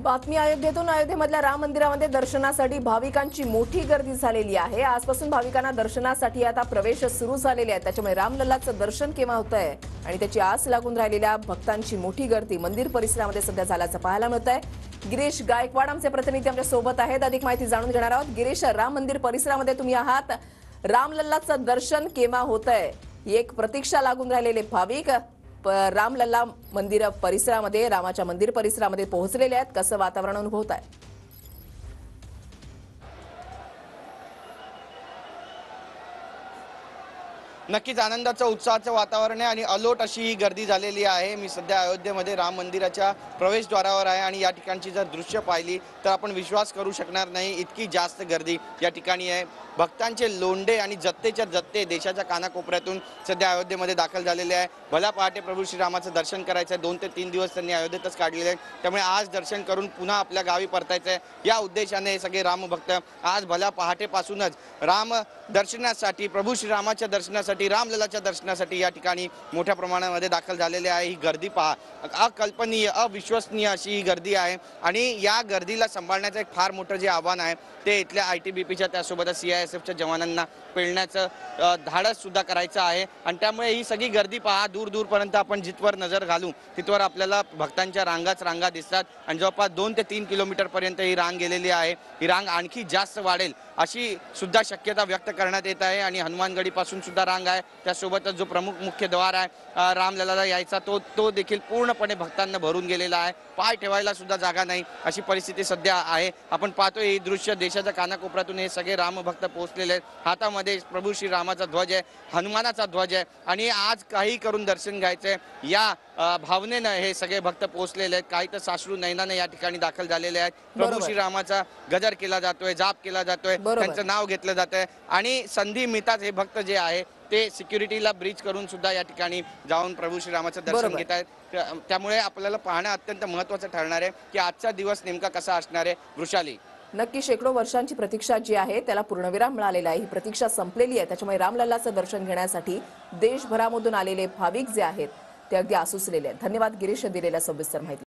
बातमी अयोध्येतून अयोध्येमधल्या राम मंदिरामध्ये दर्शनासाठी भाविकांची मोठी गर्दी झालेली आहे। आजपासून भाविकांना दर्शनासाठी आता प्रवेश सुरू झालेले आहे। त्याच्यामुळे रामलल्लाचं दर्शन केव्हा होतंय आणि त्याची आस लागून राहिलेल्या भक्तांची मोठी गर्दी मंदिर परिसरामध्ये सध्या झाल्याचं पाहायला मिळतंय। गिरीश गायकवाड आमचे प्रतिनिधी आमच्या सोबत आहेत, अधिक माहिती जाणून घेणार आहोत। गिरीश, राम मंदिर परिसरामध्ये तुम्ही आहात, रामलल्लाचं दर्शन केव्हा होतंय एक प्रतीक्षा लागून राहिलेले भाविक रामलल्ला मंदिर परिसरामध्ये रामाच्या मंदिर परिसरामध्ये पोहोचलेले आहेत। कसं वातावरण अनुभवत आहे? नक्कीच आनंदाचं उत्साहाचं वातावरण आहे आणि अलोट अशी ही गर्दी झालेली आहे। मी सध्या अयोध्येमध्ये राम मंदिराच्या प्रवेशद्वारावर आहे आणि या ठिकाणची जर दृश्य पाहिली तर आपण विश्वास करू शकणार नाही, इतकी जास्त गर्दी या ठिकाणी आहे। भक्तांचे लोंढे आणि जत्तेच्या जत्ते देशाच्या कानाकोपऱ्यातून सध्या अयोध्येमध्ये दाखल झालेले आहे। भल्या पहाटे प्रभू श्रीरामाचं दर्शन करायचं आहे। 2 ते 3 दिवस त्यांनी अयोध्येतच काढलेले आहेत, त्यामुळे आज दर्शन करून पुन्हा आपल्या गावी परतायचं आहे या उद्देशाने हे सगळे रामभक्त आज भल्या पहाटेपासूनच राम दर्शनासाठी, प्रभू श्रीरामाच्या दर्शनासाठी, रामलल्लाच्या दर्शनासाठी या ठिकाणी मोठ्या प्रमाणामध्ये दाखल झालेले आहे। ही गर्दी पहा, अकल्पनीय, अविश्वसनीय अशी ही गर्दी आहे आणि या गर्दीला सांभाळण्याचं एक फार मोठं जे आव्हान आहे ते इथल्या ITBPच्या त्यासोबतच CISFच्या जवानांना पेलण्याचं धाडस सुद्धा करायचं आहे आणि त्यामुळे ही सगळी गर्दी पहा, दूर दूरपर्यंत आपण जिथवर नजर घालू तिथवर आपल्याला भक्तांच्या रांगाच रांगा दिसतात आणि जवळपास 2 ते 3 किलोमीटरपर्यंत ही रांग गेलेली आहे। ही रांग आणखी जास्त वाढेल अशी सुद्धा शक्यता व्यक्त करण्यात येत आहे आणि हनुमानगडीपासून सुद्धा रांग आहे। त्यासोबतच जो प्रमुख मुख्य द्वार आहे रामलल्लाला यायचा तो देखील पूर्णपणे भक्तांना भरून गेलेला आहे। पाय ठेवायला सुद्धा जागा नाही अशी परिस्थिती सध्या आहे। आपण पाहतोय ही दृश्य, देशाच्या कानाकोपऱ्यातून हे सगळे रामभक्त पोहोचलेले आहेत। हातामध्ये प्रभू श्रीरामाचा ध्वज आहे, हनुमानाचा ध्वज आहे आणि आज काही करून दर्शन घ्यायचंय या भावनेनं हे सगळे भक्त पोहोचलेले आहेत। काही तर साश्रू नयनाने या ठिकाणी दाखल झालेले आहेत। प्रभू श्रीरामाचा गजर केला जातोय, जाप केला जातोय, त्यांचं नाव घेतलं जातंय आणि संधी मिळताच हे भक्त जे आहे ते सिक्युरिटीला ब्रीच करून सुद्धा या ठिकाणी जाऊन प्रभू श्रीरामाचं दर्शन घेत आहेत। त्यामुळे आपल्याला पाहणं अत्यंत महत्त्वाचं ठरणार आहे की आजचा दिवस नेमका कसा असणार आहे। वृषाली, नक्की शेकडो वर्षांची प्रतीक्षा जी आहे त्याला पूर्णविराम मिळालेला आहे। ही प्रतीक्षा संपलेली आहे, त्याच्यामुळे रामलल्लाचं दर्शन घेण्यासाठी देशभरामधून आलेले भाविक जे आहेत ते अगदी आसुसलेले आहेत। धन्यवाद गिरीश, दिलेल्या सविस्तर माहिती।